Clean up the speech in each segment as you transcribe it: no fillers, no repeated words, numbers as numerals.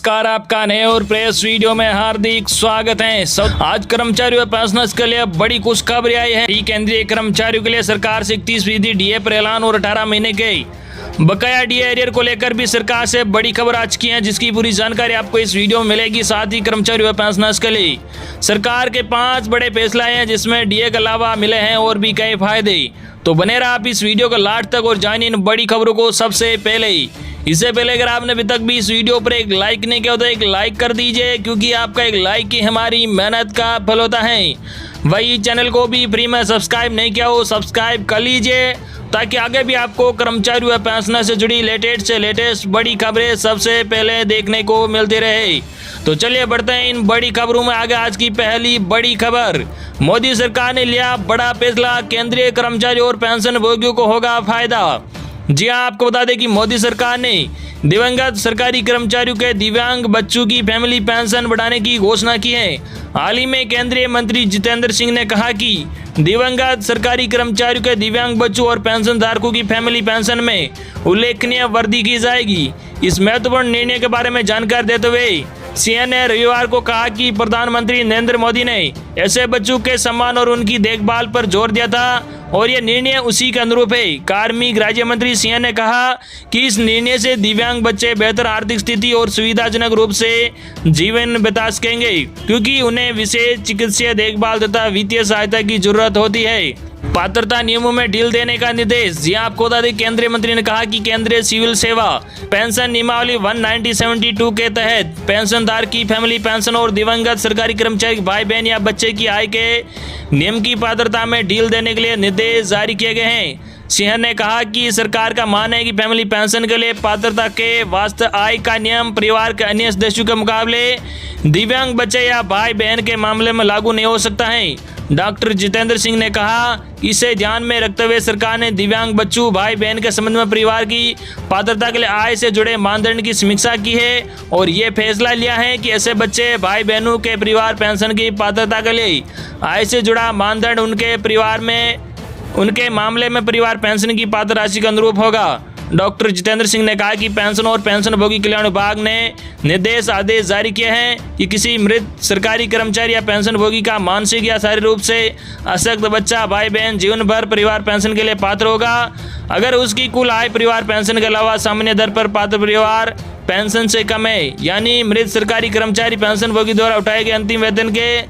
नमस्कार, आपका नए और प्रेस वीडियो में हार्दिक स्वागत है। आज कर्मचारियों और पेंशनर्स के लिए बड़ी खुशखबरी आई है। केंद्रीय कर्मचारियों के लिए सरकार से 31% डीए पर ऐलान और 18 महीने के बकाया डीए एरियर को लेकर भी सरकार से बड़ी खबर आ चुकी है, जिसकी पूरी जानकारी आपको इस वीडियो में मिलेगी। साथ ही कर्मचारियों और पेंशनर्स के लिए सरकार के 5 बड़े फैसले हैं, जिसमें डीए के अलावा मिले हैं और भी कई फायदे। तो बने रहा आप इस वीडियो को लास्ट तक और जानिए इन बड़ी खबरों को सबसे पहले। इससे पहले अगर आपने अभी तक भी इस वीडियो पर एक लाइक नहीं किया तो एक लाइक कर दीजिए, क्योंकि आपका एक लाइक ही हमारी मेहनत का फल होता है। वही चैनल को भी फ्री में सब्सक्राइब नहीं किया हो, सब्सक्राइब कर लीजिए, ताकि आगे भी आपको कर्मचारियों या पेंशनर से जुड़ी लेटेस्ट से लेटेस्ट बड़ी खबरें सबसे पहले देखने को मिलती रहे। तो चलिए बढ़ते हैं इन बड़ी खबरों में आगे। आज की पहली बड़ी खबर, मोदी सरकार ने लिया बड़ा फैसला, केंद्रीय कर्मचारी और पेंशन भोगियों को होगा फायदा। जी हाँ, आपको बता दें कि मोदी सरकार ने दिवंगत सरकारी कर्मचारियों के दिव्यांग बच्चों की फैमिली पेंशन बढ़ाने की घोषणा की है। हाल ही में केंद्रीय मंत्री जितेंद्र सिंह ने कहा कि दिवंगत सरकारी कर्मचारियों के दिव्यांग बच्चों और पेंशन धारकों की फैमिली पेंशन में उल्लेखनीय वृद्धि की जाएगी। इस महत्वपूर्ण निर्णय के बारे में जानकारी देते हुए सीएन ने रविवार को कहा कि प्रधानमंत्री नरेंद्र मोदी ने ऐसे बच्चों के सम्मान और उनकी देखभाल पर जोर दिया था और यह निर्णय उसी के अनुरूप है। कार्मिक राज्य मंत्री सीएन ने कहा कि इस निर्णय से दिव्यांग बच्चे बेहतर आर्थिक स्थिति और सुविधाजनक रूप से जीवन बिता सकेंगे, क्योंकि उन्हें विशेष चिकित्सीय देखभाल तथा वित्तीय सहायता की जरूरत होती है। पात्रता नियमों में ढील देने का निर्देश। जी आपको बता दें, केंद्रीय मंत्री ने कहा कि केंद्रीय सिविल सेवा पेंशन नियमावली 1972 के तहत पेंशनधारक की फैमिली पेंशन और दिवंगत सरकारी कर्मचारी भाई बहन या बच्चे की आय के नियम की पात्रता में ढील देने के लिए निर्देश जारी किए गए हैं। सिंह ने कहा कि सरकार का मानना है कि फैमिली पेंशन के लिए पात्रता के वास्ते आय का नियम परिवार के अन्य सदस्यों के मुकाबले दिव्यांग बच्चे या भाई बहन के मामले में लागू नहीं हो सकता है। डॉक्टर जितेंद्र सिंह ने कहा, इसे ध्यान में रखते हुए सरकार ने दिव्यांग बच्चों भाई बहन के संबंध में परिवार की पात्रता के लिए आय से जुड़े मानदंड की समीक्षा की है और ये फैसला लिया है कि ऐसे बच्चे भाई बहनों के परिवार पेंशन की पात्रता के लिए आय से जुड़ा मानदंड उनके मामले में परिवार पेंशन की पात्र राशि के अनुरूप होगा। डॉक्टर जितेंद्र सिंह ने कहा कि पेंशन और पेंशन भोगी कल्याण विभाग ने निर्देश आदेश जारी किए हैं कि किसी मृत सरकारी कर्मचारी या पेंशन भोगी का मानसिक या शारीरिक रूप से अशक्त बच्चा भाई बहन जीवन भर परिवार पेंशन के लिए पात्र होगा, अगर उसकी कुल आय परिवार पेंशन के अलावा सामान्य दर पर पात्र परिवार पेंशन से कम है, यानी मृत सरकारी कर्मचारी पेंशन भोगी द्वारा उठाए गए अंतिम वेतन के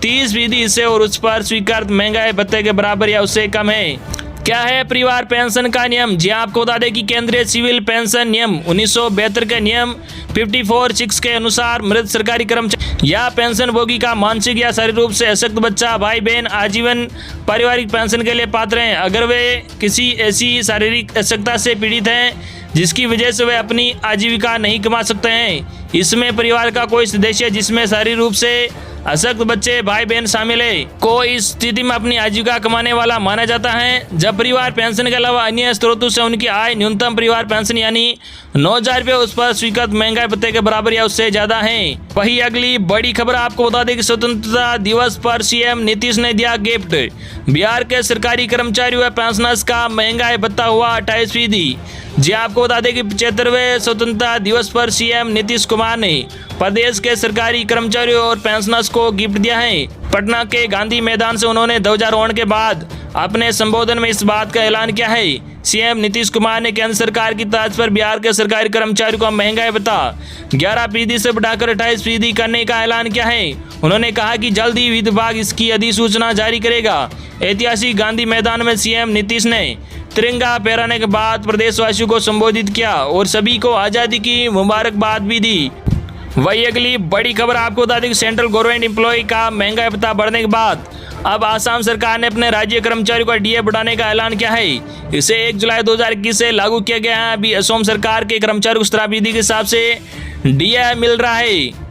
30% हिस्से और उस पर स्वीकृत महंगाई भत्ते के बराबर या उससे कम है। क्या है परिवार पेंशन का नियम? जी आपको बता दें कि केंद्रीय सिविल पेंशन नियम 1972 के नियम 54(6) के अनुसार मृत सरकारी कर्मचारी या पेंशन भोगी का मानसिक या शारीरिक रूप से अशक्त बच्चा भाई बहन आजीवन पारिवारिक पेंशन के लिए पात्र हैं, अगर वे किसी ऐसी शारीरिक अशक्तता से पीड़ित हैं जिसकी वजह से वे अपनी आजीविका नहीं कमा सकते हैं। इसमें परिवार का कोई सदस्य जिसमें शारीरिक रूप से अशक्त बच्चे भाई बहन शामिल है को इस स्थिति में अपनी आजीविका कमाने वाला माना जाता है, जब परिवार पेंशन के अलावा अन्य स्रोतों से उनकी आय न्यूनतम परिवार पेंशन यानी 9,000 रुपये उस पर स्वीकृत महंगाई भत्ते के बराबर या उससे ज्यादा है। वही अगली बड़ी खबर आपको बता दें कि स्वतंत्रता दिवस पर सीएम नीतीश ने दिया गिफ्ट। बिहार के सरकारी कर्मचारियों व पेंशनर्स का महंगाई भत्ता हुआ 28%। जी आपको बता दें कि 75वें स्वतंत्रता दिवस पर सीएम नीतीश कुमार ने प्रदेश के सरकारी कर्मचारियों और पेंशनर्स को गिफ्ट दिया है। पटना के गांधी मैदान से उन्होंने ध्वजारोहण के बाद अपने संबोधन में इस बात का ऐलान किया है। सीएम नीतीश कुमार ने केंद्र सरकार की तर्ज पर बिहार के सरकारी कर्मचारियों का महंगाई भत्ता 11% से बढ़ाकर 28% करने का ऐलान किया है। उन्होंने कहा कि जल्द ही वित्त विभाग इसकी अधिसूचना जारी करेगा। ऐतिहासिक गांधी मैदान में सीएम नीतीश ने तिरंगा फहराने के बाद प्रदेशवासियों को संबोधित किया और सभी को आज़ादी की मुबारकबाद भी दी। वही अगली बड़ी खबर आपको बता दें कि सेंट्रल गवर्नमेंट एम्प्लॉय का महंगाई भत्ता बढ़ने के बाद अब आसाम सरकार ने अपने राज्य कर्मचारियों का डीए बढ़ाने का ऐलान किया है। इसे 1 जुलाई 2021 से लागू किया गया है। अभी असम सरकार के कर्मचारियों को 17% के हिसाब से डीए मिल रहा है।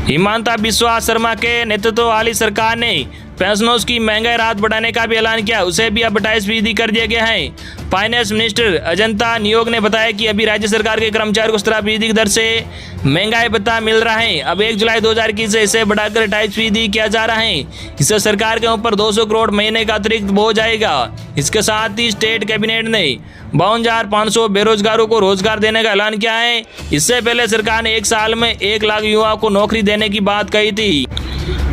हिमंता बिस्वा शर्मा के नेतृत्व वाली सरकार ने पेंशनर्स की महंगाई राहत बढ़ाने का भी ऐलान किया, उसे भी अब 28% कर दिया गया है। फाइनेंस मिनिस्टर अजंता नियोग ने बताया कि अभी राज्य सरकार के कर्मचारियों को 17% की दर से महंगाई भत्ता मिल रहा है। अब 1 जुलाई 2021 से इसे बढ़ाकर 28% किया जा रहा है। इससे सरकार के ऊपर 200 करोड़ महीने का अतिरिक्त बोझ आएगा। इसके साथ ही स्टेट कैबिनेट ने 52,500 बेरोजगारों को रोजगार देने का ऐलान किया है। इससे पहले सरकार ने 1 साल में 1 लाख युवाओं को नौकरी देने की बात कही थी।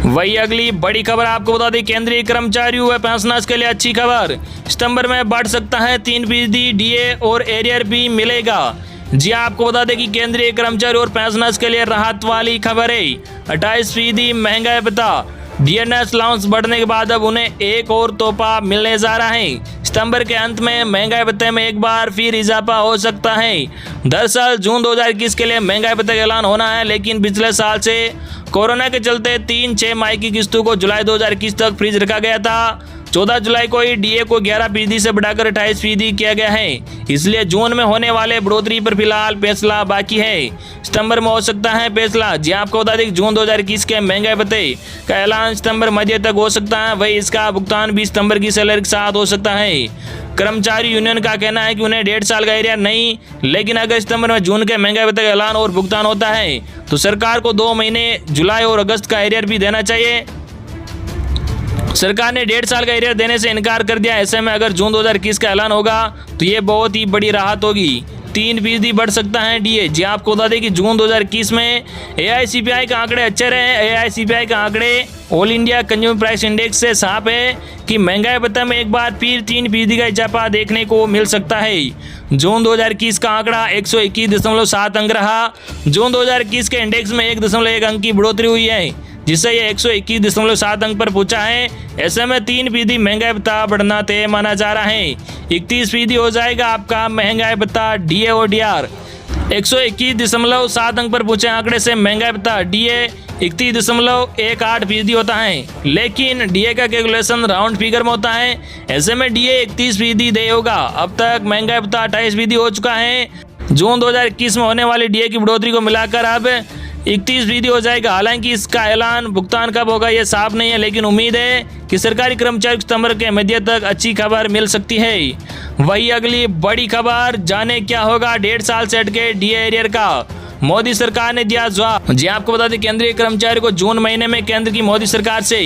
वही अगली बड़ी खबर आपको बता दें, केंद्रीय कर्मचारियों व पेंशनर्स के लिए अच्छी खबर। सितंबर में बढ़ सकता है 3% डीए और एरियर भी मिलेगा। जी आपको बता दें कि केंद्रीय कर्मचारी और पेंशनर्स के लिए राहत वाली खबर है। 28% महंगाई भत्ता, डीएनएस अलाउंस बढ़ने के बाद अब उन्हें एक और तोहफा मिलने जा रहा है। सितंबर के अंत में महंगाई भत्ते में एक बार फिर इजाफा हो सकता है। दरअसल जून 2021 के लिए महंगाई भत्ते का ऐलान होना है, लेकिन पिछले साल से कोरोना के चलते 3-6 माह की किस्तों को जुलाई 2021 तक फ्रीज रखा गया था। 14 जुलाई को ही डीए को 11% से बढ़ाकर 28% किया गया है। इसलिए जून में होने वाले बढ़ोतरी पर फिलहाल फैसला बाकी है। सितंबर में हो सकता है फैसला। जी आपको बता दें जून 2021 के महंगाई भत्ते का ऐलान सितंबर मध्य तक हो सकता है। वही इसका भुगतान भी सितंबर की सैलरी के साथ हो सकता है। कर्मचारी यूनियन का कहना है कि उन्हें 1.5 साल का एरियर नहीं, लेकिन अगर सितंबर में जून के महंगाई भत्ते का ऐलान और भुगतान होता है तो सरकार को 2 महीने जुलाई और अगस्त का एरियर भी देना चाहिए। सरकार ने 1.5 साल का एरियर देने से इनकार कर दिया। ऐसे में अगर जून 2021 का ऐलान होगा तो ये बहुत ही बड़ी राहत होगी। 3% बढ़ सकता है डीए। जी आपको बता दें कि जून 2021 में एआईसीपीआई के आंकड़े अच्छे रहे। एआईसीपीआई के आंकड़े all India consumer price index से साफ है कि महंगाई भत्ते में एक बार फिर 3% का इजाफा देखने को मिल सकता है। जून 2021 का आंकड़ा 121.7 अंक रहा। जून 2021 के इंडेक्स में 1.1 अंक की बढ़ोतरी हुई है, जिससे यह 121.7 अंक पर पहुंचा है। ऐसे में 3% महंगाई भत्ता बढ़ना तय माना जा रहा है। 31% हो जाएगा आपका महंगाई भत्ता डीए और डीआर। 121.7 अंक पर पहुंचे आंकड़े से महंगाई भत्ता डीए 31.18% होता है, लेकिन डीए का कैलकुलेशन राउंड फिगर में होता है। ऐसे में डीए 31% देय होगा। अब तक महंगाई भत्ता 28% हो चुका है। जून 2021 में होने वाली डीए की बढ़ोतरी को मिलाकर अब 31% हो जाएगा। हालांकि इसका ऐलान भुगतान कब होगा ये साफ नहीं है, लेकिन उम्मीद है कि सरकारी कर्मचारी सितंबर के मध्य तक अच्छी खबर मिल सकती है। वही अगली बड़ी खबर, जाने क्या होगा 1.5 साल से अटके डीए एरियर का। मोदी सरकार ने दिया जवाब। जी आपको बता दें केंद्रीय कर्मचारी को जून महीने में केंद्र की मोदी सरकार से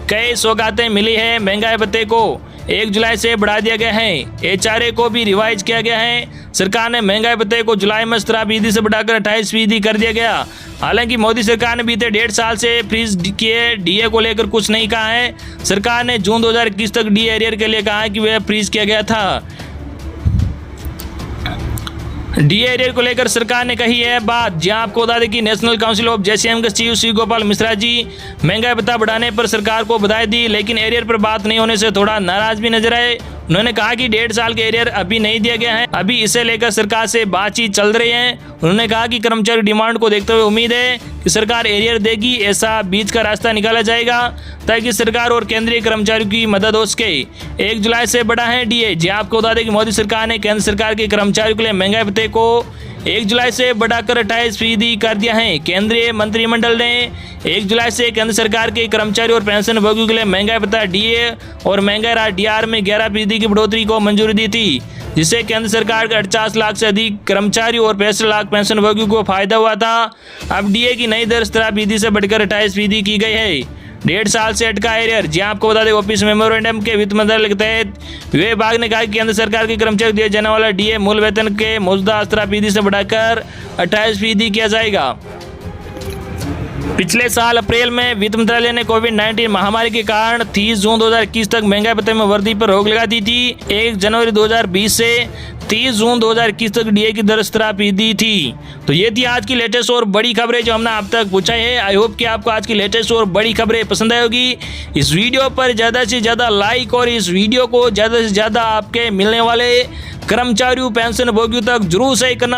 कई सौगातें मिली है। महंगाई भत्ते को 1 जुलाई से बढ़ा दिया गया है। एचआरए को भी रिवाइज किया गया है। सरकार ने महंगाई भत्ते को जुलाई में 17% से बढ़ाकर 28% कर दिया गया। हालांकि मोदी सरकार ने बीते 1.5 साल से फ्रीज किए डीए को लेकर कुछ नहीं कहा है। सरकार ने जून 2021 तक डीए एरियर के लिए कहा है कि वह फ्रीज किया गया था। डीए एरियर को लेकर सरकार ने कही है बात। जहां आपको बता दें कि नेशनल काउंसिल ऑफ जेसीएम के चीफ श्री गोपाल मिश्रा जी महंगाई भत्ता बढ़ाने पर सरकार को बधाई दी, लेकिन एरियर पर बात नहीं होने से थोड़ा नाराज भी नजर आए। उन्होंने कहा कि 1.5 साल के एरियर अभी नहीं दिया गया है, अभी इसे लेकर सरकार से बातचीत चल रही है। उन्होंने कहा कि कर्मचारी डिमांड को देखते हुए उम्मीद है कि सरकार एरियर देगी। ऐसा बीच का रास्ता निकाला जाएगा ताकि सरकार और केंद्रीय कर्मचारियों की मदद हो सके। 1 जुलाई से बढ़ा है डीए। जी आपको बता दें कि मोदी सरकार ने केंद्र सरकार के कर्मचारियों के लिए महंगाई भत्ते को 1 जुलाई से बढ़ाकर 28% कर दिया है। केंद्रीय मंत्रिमंडल ने 1 जुलाई से केंद्र सरकार के कर्मचारी और पेंशन भोगियों के लिए महंगाई भत्ता डीए और महंगाई राहत डीआर में 11% की बढ़ोतरी को मंजूरी दी थी, जिससे केंद्र सरकार के 48 लाख से अधिक कर्मचारी और 65 लाख पेंशन भोगियों को फायदा हुआ था। अब डीए की नई दर 17% से बढ़कर 28% की गई है। 1.5 साल से अटका एरियर। जी आपको बता दें ऑफिस मेमोरेंडम के वित्त मंत्रालय के तहत विभाग ने कहा कि केंद्र सरकार के कर्मचारियों को दिए जाने वाला डीए मूल वेतन के मौजूदा 17% से बढ़ाकर 28% किया जाएगा। पिछले साल अप्रैल में वित्त मंत्रालय ने कोविड-19 महामारी के कारण 30 जून 2021 तक महंगाई भत्ते में वृद्धि पर रोक लगा दी थी। 1 जनवरी 2020 से 30 जून 2021 तक डीए की दर 17% थी। तो ये थी आज की लेटेस्ट और बड़ी खबरें जो हमने आप तक पहुंचाई है। आई होप कि आपको आज की लेटेस्ट और बड़ी खबरें पसंद आई होगी। इस वीडियो पर ज़्यादा से ज़्यादा लाइक और इस वीडियो को ज़्यादा से ज़्यादा आपके मिलने वाले कर्मचारियों पेंशन भोगियों तक जरूर सही करना।